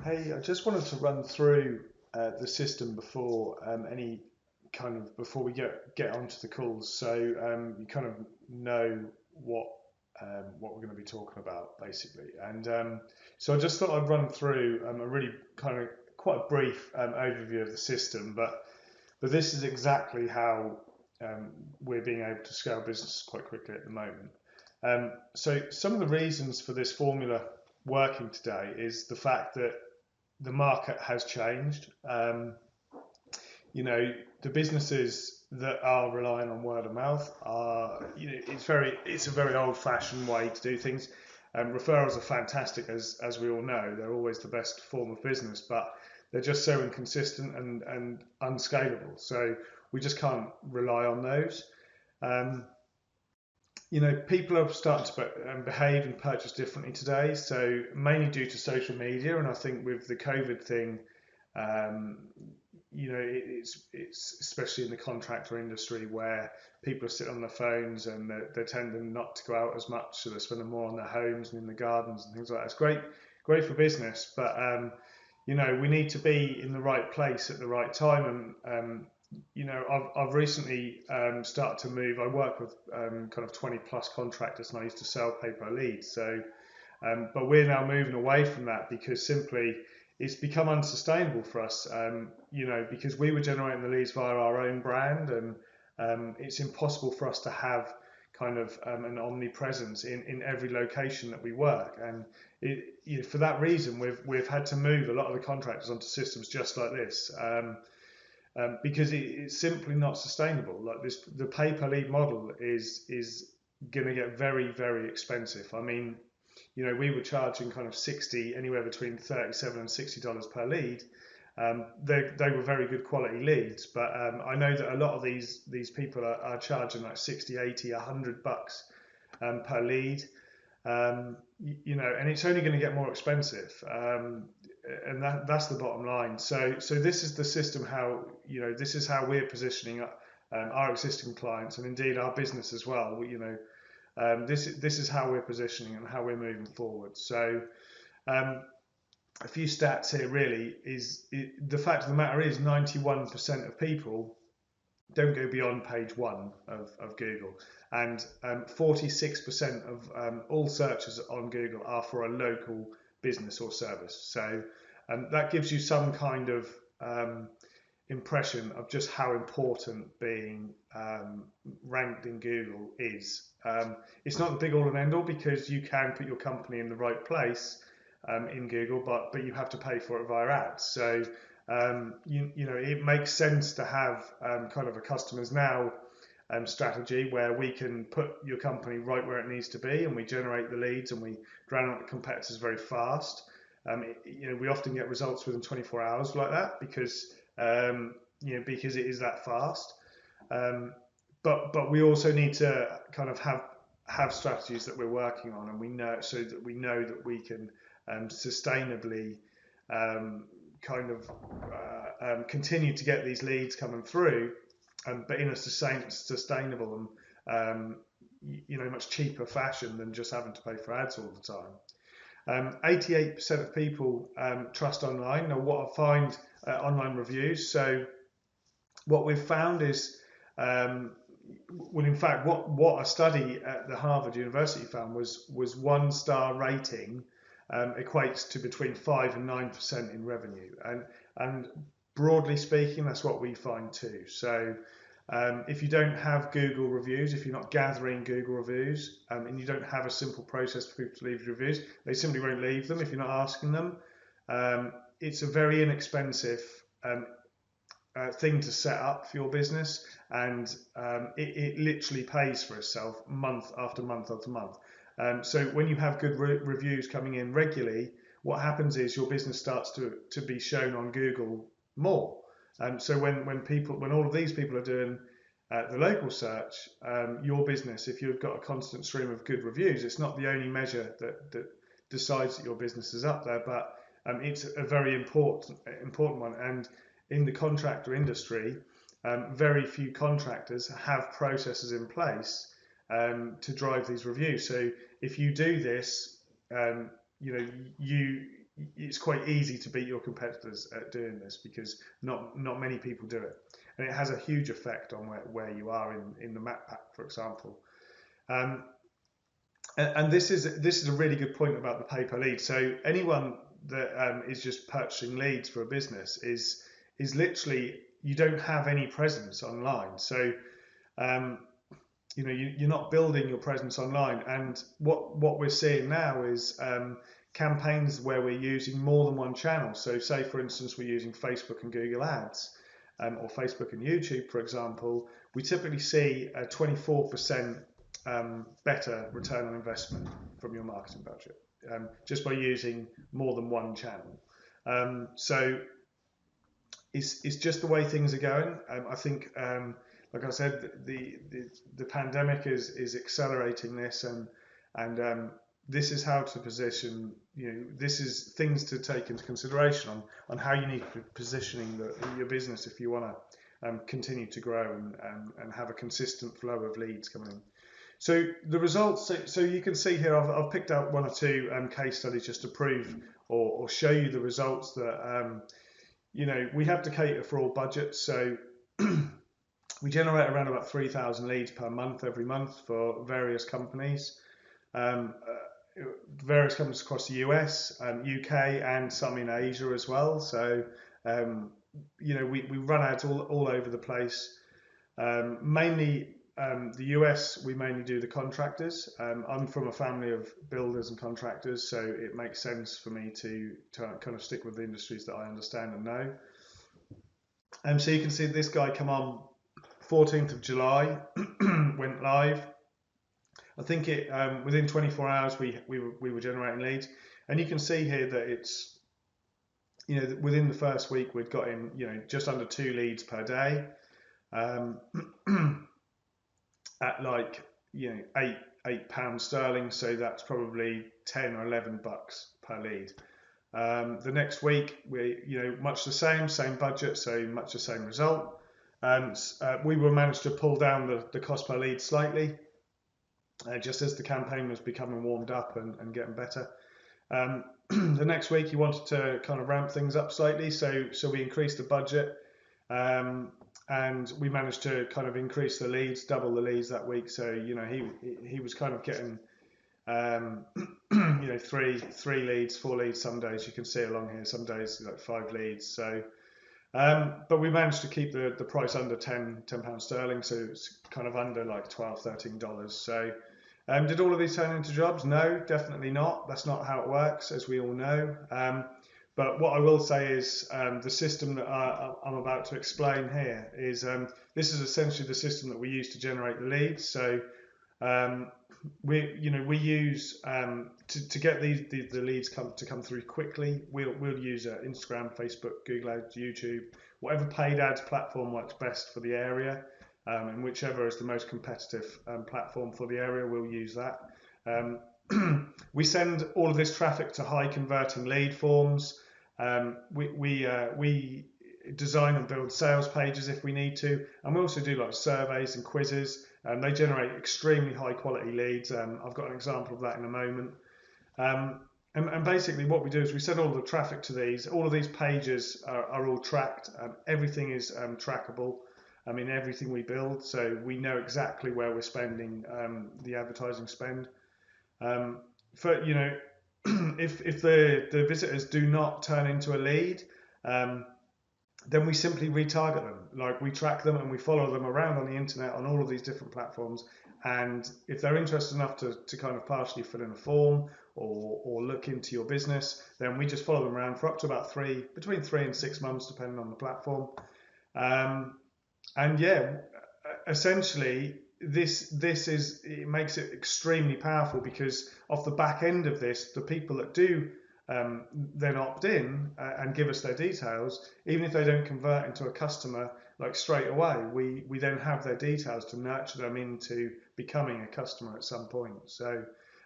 Hey, I just wanted to run through the system before before we get onto the calls, so you kind of know what we're going to be talking about basically. So I just thought I'd run through a really kind of quite a brief overview of the system, but this is exactly how we're being able to scale business quite quickly at the moment. So some of the reasons for this formula working today is the fact that the market has changed. You know, the businesses that are relying on word of mouth are, it's a very old-fashioned way to do things. Referrals are fantastic, as we all know. They're always the best form of business, but they're just so inconsistent and unscalable. So we just can't rely on those. Um, People are starting to behave and purchase differently today. So mainly due to social media, and I think with the COVID thing, um, it's especially in the contractor industry where people are sitting on their phones and they're tending not to go out as much, so they're spending more on their homes and in the gardens and things like that. It's great for business, but we need to be in the right place at the right time. And I've recently started to move. I work with kind of 20 plus contractors, and I used to sell pay per lead. But we're now moving away from that because simply it's become unsustainable for us. Because we were generating the leads via our own brand, and it's impossible for us to have kind of an omnipresence in every location that we work. And for that reason, we've had to move a lot of the contractors onto systems just like this. Because it's simply not sustainable. Like this, the pay per lead model is going to get very expensive. I mean, we were charging kind of 60, anywhere between $37 and $60 per lead. They were very good quality leads, but I know that a lot of these people are charging like 60, 80, $100 per lead. And it's only going to get more expensive. And that's the bottom line. So this is the system how this is how we're positioning our existing clients and indeed our business as well. This is how we're positioning and how we're moving forward. So um, a few stats here really is the fact of the matter is 91% of people don't go beyond page one of Google, and 46% of all searches on Google are for a local business or service. So that gives you some kind of impression of just how important being ranked in Google is. It's not the be all and end all because you can put your company in the right place in Google, but you have to pay for it via ads. So it makes sense to have kind of a customers now strategy where we can put your company right where it needs to be, and we generate the leads and we drown out the competitors very fast. We often get results within 24 hours like that because it is that fast. Um, but we also need to kind of have strategies that we're working on, and we know so that we know that we can sustainably um, continue to get these leads coming through, but in a sustainable and much cheaper fashion than just having to pay for ads all the time. 88% of people trust online. Now, what I find online reviews. So, what we've found is, well, in fact, what a study at the Harvard University found was 1 star rating equates to between 5 and 9% in revenue, and broadly speaking, that's what we find too. So. If you don't have Google reviews, if you're not gathering Google reviews, and you don't have a simple process for people to leave reviews, they simply won't leave them if you're not asking them. It's a very inexpensive um, thing to set up for your business, and it literally pays for itself month after month after month. So when you have good reviews coming in regularly, what happens is your business starts to be shown on Google more. So when all of these people are doing the local search, your business, if you've got a constant stream of good reviews, it's not the only measure that decides that your business is up there, but it's a very important one. And in the contractor industry, very few contractors have processes in place to drive these reviews. So if you do this, um, you know, you it's quite easy to beat your competitors at doing this, because not many people do it, and it has a huge effect on where you are in the map pack, for example. And this is a really good point about the pay per lead. So anyone that is just purchasing leads for a business is literally, you don't have any presence online. So you're not building your presence online. And what we're seeing now is campaigns where we're using more than one channel. So say, for instance, we're using Facebook and Google Ads, or Facebook and YouTube, for example. We typically see a 24% better return on investment from your marketing budget, just by using more than one channel. So it's just the way things are going. I think, like I said, the pandemic is accelerating this, and this is how to position. This is things to take into consideration on how you need to be positioning your business if you want to continue to grow and have a consistent flow of leads coming in. So the results, so you can see here, I've picked out one or two case studies just to prove or show you the results that, we have to cater for all budgets. So we generate around about 3,000 leads per month, every month, for various companies. Various companies across the US, UK, and some in Asia as well. So, we run ads all over the place. Mainly, the US, we mainly do the contractors. I'm from a family of builders and contractors, so it makes sense for me to kind of stick with the industries that I understand and know. So you can see this guy come on 14th of July, went live. I think it within 24 hours we were generating leads, and you can see here that it's, within the first week we'd got in, just under 2 leads per day. At like £8 so that's probably 10 or 11 bucks per lead. The next week we much the same budget, so much the same result. We were managed to pull down the cost per lead slightly, just as the campaign was becoming warmed up and getting better. The next week he wanted to kind of ramp things up slightly, so we increased the budget. And we managed to kind of increase the leads, double the leads that week. So he was kind of getting 3 leads, 4 leads some days. You can see along here, some days like 5 leads. So but we managed to keep the price under £10, so it's kind of under like $12, $13. So did all of these turn into jobs? No, definitely not. That's not how it works, as we all know. But what I will say is the system that I'm about to explain here is this is essentially the system that we use to generate the leads. So we use to get the leads to come through quickly. We'll use Instagram, Facebook, Google Ads, YouTube, whatever paid ads platform works best for the area, and whichever is the most competitive platform for the area, we'll use that. We send all of this traffic to high converting lead forms. We design and build sales pages if we need to, and we also do like surveys and quizzes, and they generate extremely high quality leads. I've got an example of that in a moment. And basically what we do is we send all the traffic to these. All of these pages are all tracked. Everything is trackable. I mean, everything we build, so we know exactly where we're spending the advertising spend. If the visitors do not turn into a lead, then we simply retarget them. Like, we track them and we follow them around on the internet on all of these different platforms. And if they're interested enough to kind of partially fill in a form or look into your business, then we just follow them around for up to about between 3 and 6 months, depending on the platform. And yeah, essentially, it makes it extremely powerful, because off the back end of this, the people that do then opt in and give us their details, even if they don't convert into a customer like straight away, we then have their details to nurture them into becoming a customer at some point. So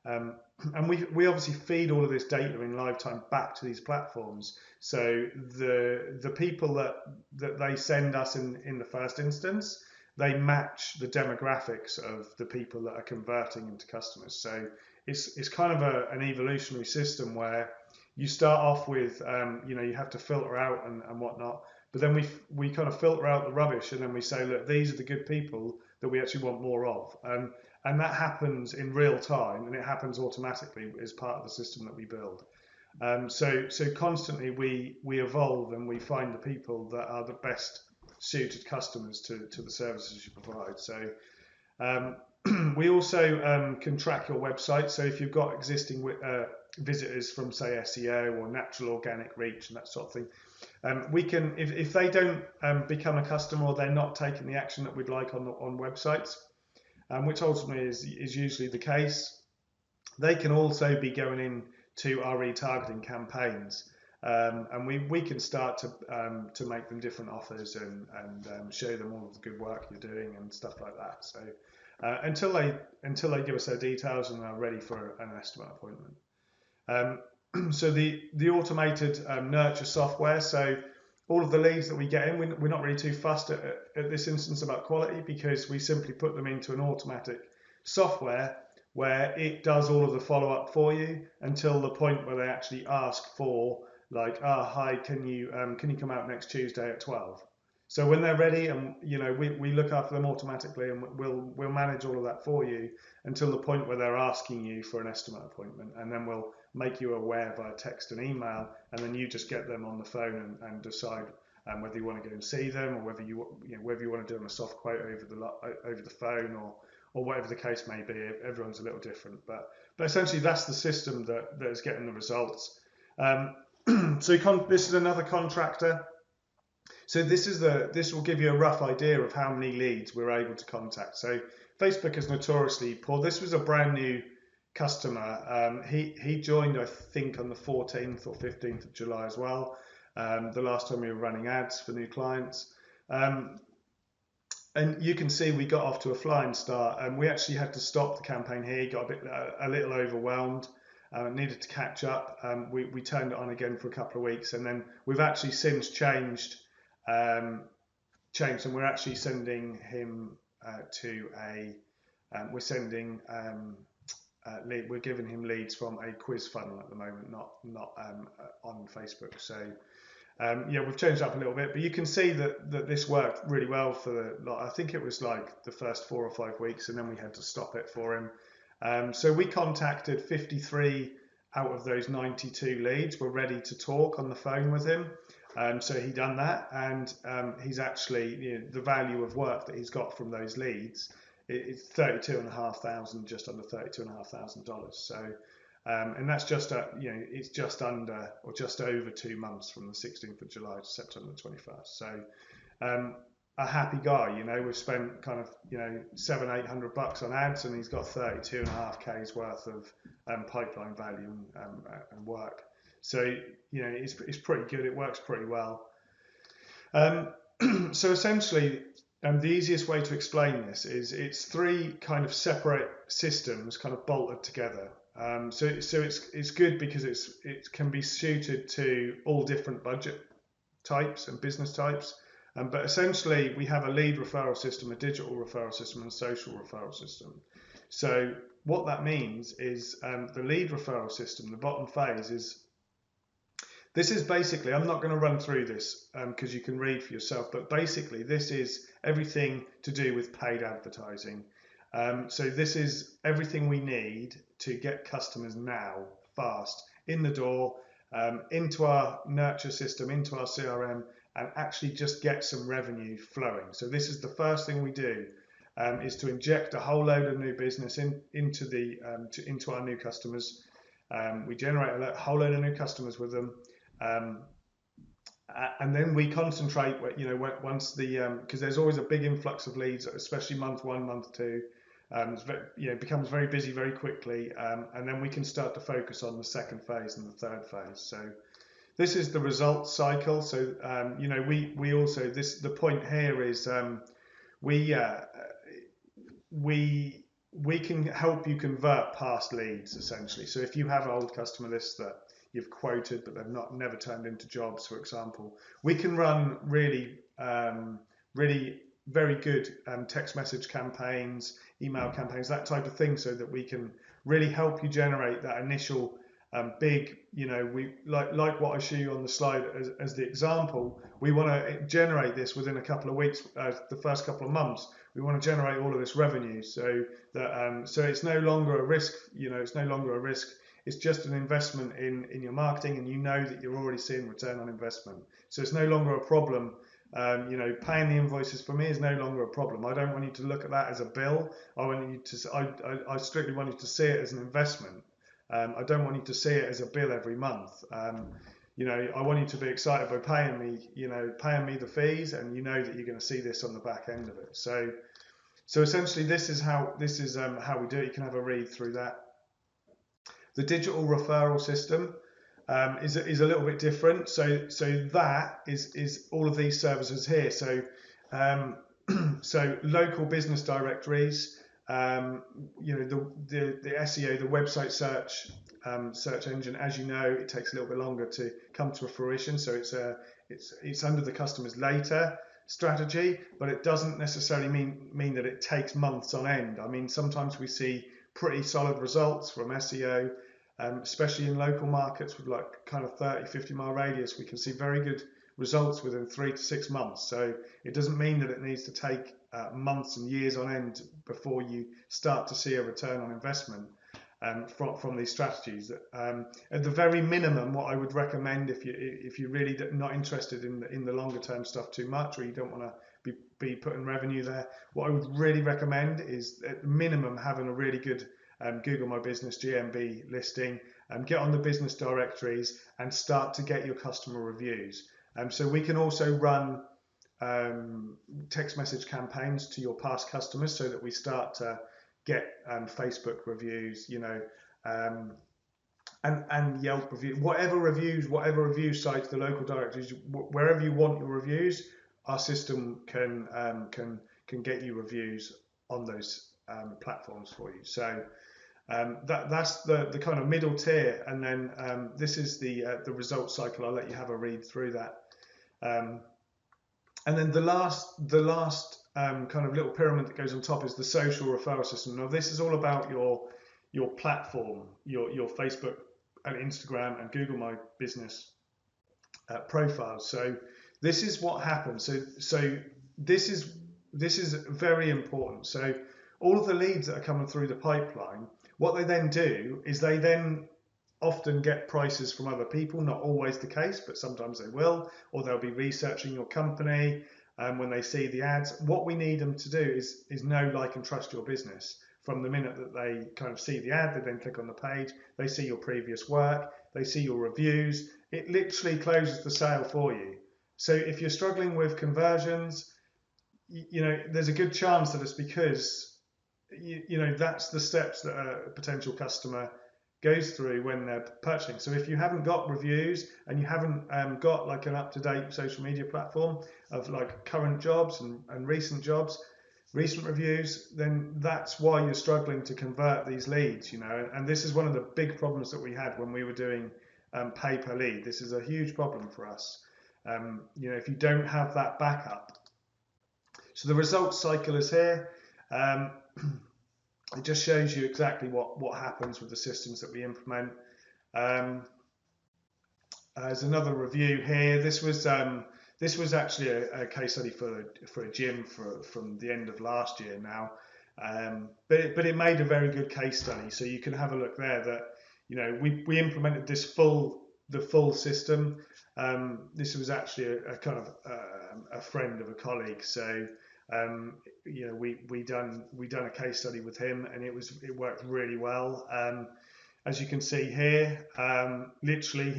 and we obviously feed all of this data in live time back to these platforms. So the people that they send us in the first instance, they match the demographics of the people that are converting into customers. So it's kind of an evolutionary system where you start off with, you have to filter out and whatnot. But then we kind of filter out the rubbish, and then we say, look, these are the good people that we actually want more of. And that happens in real time, and it happens automatically as part of the system that we build. So constantly we evolve, and we find the people that are the best suited customers to the services you provide. So we also can track your website. So if you've got existing visitors from, say, SEO or natural organic reach and that sort of thing, we can, if they don't become a customer, or they're not taking the action that we'd like on websites, which ultimately is usually the case, they can also be going in to our retargeting campaigns, and we can start to make them different offers and show them all of the good work you're doing and stuff like that. So until they give us their details and are ready for an estimate appointment. So the automated nurture software. So all of the leads that we get in, we're not really too fussed at this instance about quality, because we simply put them into an automatic software where it does all of the follow-up for you until the point where they actually ask for, like, hi, can you come out next Tuesday at 12? So when they're ready, and we look after them automatically, and we'll manage all of that for you until the point where they're asking you for an estimate appointment, and then we'll make you aware via text and email, and then you just get them on the phone and decide whether you want to go and see them, or whether you want to do them a soft quote over the phone, or whatever the case may be. Everyone's a little different, but essentially that's the system that is getting the results. So this is another contractor. So this will give you a rough idea of how many leads we're able to contact. So Facebook is notoriously poor. This was a brand new customer. He joined, I think, on the 14th or 15th of July as well. The last time we were running ads for new clients. And you can see we got off to a flying start, and we actually had to stop the campaign here. He got a little overwhelmed, needed to catch up. We turned it on again for a couple of weeks, and then we've actually since changed, and we're actually sending him we're giving him leads from a quiz funnel at the moment, not on Facebook. So we've changed up a little bit, but you can see that this worked really well for I think it was like the first 4 or 5 weeks, and then we had to stop it for him. So we contacted 53 out of those 92 leads. Were ready to talk on the phone with him. So he done that, and he's actually, the value of work that he's got from those leads, it's $32,500, just under $32,500. So, and that's just it's just under or just over 2 months, from the 16th of July to September 21st. So, a happy guy. We've spent kind of $700-800 on ads, and he's got 32.5K's worth of pipeline value and work. So it's pretty good. It works pretty well. So essentially, the easiest way to explain this is it's 3 kind of separate systems kind of bolted together. So it's good because it can be suited to all different budget types and business types. But essentially, we have a lead referral system, a digital referral system, and a social referral system. So what that means is the lead referral system, the bottom phase this is basically, I'm not going to run through this because you can read for yourself, but basically this is everything to do with paid advertising. So this is everything we need to get customers now, fast, in the door, into our nurture system, into our CRM, and actually just get some revenue flowing. So this is the first thing we do, is to inject a whole load of new business into our new customers. We generate a whole load of new customers with them. And then we concentrate, once because there's always a big influx of leads, especially month 1, month 2. It becomes very busy very quickly, and then we can start to focus on the second phase and the third phase. So this is the results cycle. So we also, the point here is we can help you convert past leads, essentially. So if you have old customer lists that you've quoted but they've never turned into jobs, for example, we can run really very good text message campaigns, email campaigns, that type of thing, so that we can really help you generate that initial big, we like what I show you on the slide as the example. We want to generate this within a couple of weeks, the first couple of months. We want to generate all of this revenue, so that so it's no longer a risk. It's no longer a risk. It's just an investment in your marketing, and you know that you're already seeing return on investment. So it's no longer a problem. Paying the invoices for me is no longer a problem. I don't want you to look at that as a bill. I strictly want you to see it as an investment. I don't want you to see it as a bill every month. I want you to be excited by paying me the fees, and that you're going to see this on the back end of it. So essentially, this is how we do it. You can have a read through that. The digital referral system is a little bit different. So that is all of these services here. So so local business directories. The SEO, the website search engine, as you know, it takes a little bit longer to come to fruition. So it's under the customer's later strategy, but it doesn't necessarily mean that it takes months on end. I mean, sometimes we see pretty solid results from SEO, especially in local markets with like kind of 30-50 mile radius. We can see very good results within 3 to 6 months. So it doesn't mean that it needs to take months and years on end before you start to see a return on investment from these strategies. At the very minimum, what I would recommend, if you're really not interested in the longer term stuff too much, or you don't want to be putting revenue there, what I would really recommend is at minimum having a really good Google My Business GMB listing, get on the business directories and start to get your customer reviews. So we can also run text message campaigns to your past customers, so that we start to get Facebook reviews, and Yelp reviews, whatever review sites, the local directories, wherever you want your reviews, our system can get you reviews on those platforms for you. So that's the kind of middle tier, and then this is the results cycle. I'll let you have a read through that. And then the last kind of little pyramid that goes on top is the social referral system. Now this is all about your platform, your Facebook and Instagram and Google My Business profiles. So this is what happens. So this is very important. So all of the leads that are coming through the pipeline, what they then do is they then often get prices from other people. Not always the case, but sometimes they will, or they'll be researching your company when they see the ads. What we need them to do is know, like, and trust your business. From the minute that they kind of see the ad, they then click on the page, they see your previous work, they see your reviews. It literally closes the sale for you. So if you're struggling with conversions, there's a good chance that it's because that's the steps that a potential customer goes through when they're purchasing. So if you haven't got reviews and you haven't got like an up-to-date social media platform of like current jobs and recent reviews, then that's why you're struggling to convert these leads. And this is one of the big problems that we had when we were doing pay per lead. This is a huge problem for us. If you don't have that backup. So the results cycle is here. It just shows you exactly what happens with the systems that we implement. There's another review here. This was actually a case study for a gym from the end of last year now, but it made a very good case study. So you can have a look there. That we implemented the full system. This was actually a kind of a friend of a colleague. So we done a case study with him, and it worked really well. As you can see here, literally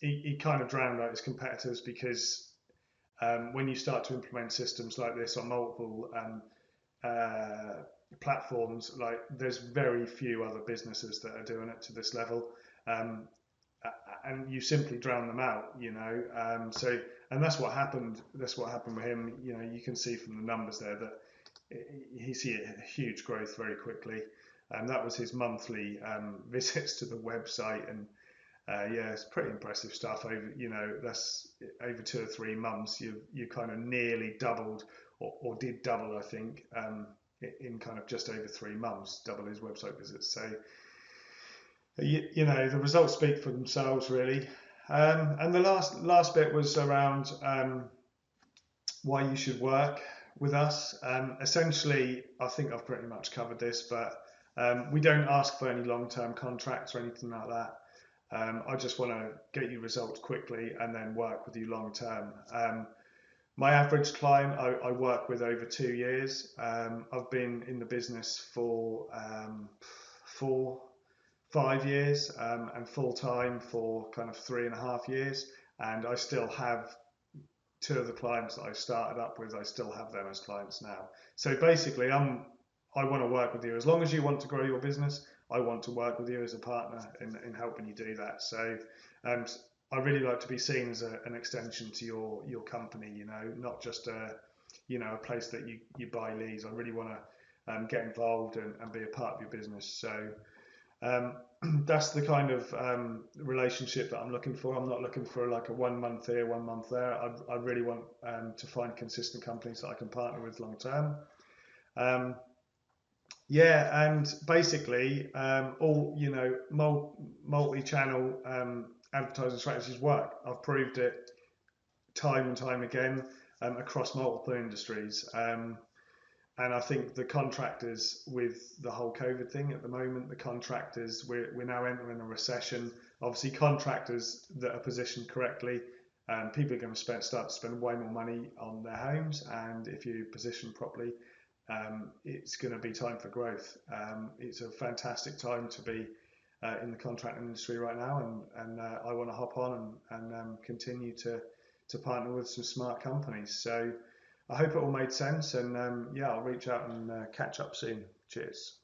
he kind of drowned out his competitors, because when you start to implement systems like this on multiple platforms, like, there's very few other businesses that are doing it to this level, and you simply drown them out. And that's what happened. That's what happened with him. You can see from the numbers there that he see a huge growth very quickly, and that was his monthly visits to the website. And it's pretty impressive stuff. That's over 2 or 3 months. You kind of nearly doubled, or did double, I think, in kind of just over 3 months, double his website visits. The results speak for themselves, really. And the last bit was around why you should work with us. Essentially, I think I've pretty much covered this, but we don't ask for any long-term contracts or anything like that. I just want to get you results quickly and then work with you long term. My average client I work with over 2 years. I've been in the business for 5 years, and full time for kind of 3.5 years. And I still have two of the clients that I started up with. I still have them as clients now. So basically, I want to work with you as long as you want to grow your business. I want to work with you as a partner in helping you do that. So um, I really like to be seen as an extension to your company. Not just a place that you buy leads. I really want to get involved and be a part of your business. So um, that's the kind of relationship that I'm looking for. I'm not looking for like a 1 month here, 1 month there. I really want to find consistent companies that I can partner with long term. Um, yeah, and basically, all multi-channel advertising strategies work. I've proved it time and time again across multiple industries. And I think the contractors, with the whole COVID thing at the moment, the contractors, we're now entering a recession. Obviously, contractors that are positioned correctly, people are going to start to spend way more money on their homes. And if you position properly, it's going to be time for growth. It's a fantastic time to be in the contract industry right now, and I want to hop on and continue to partner with some smart companies. So I hope it all made sense, and yeah, I'll reach out and catch up soon. Cheers.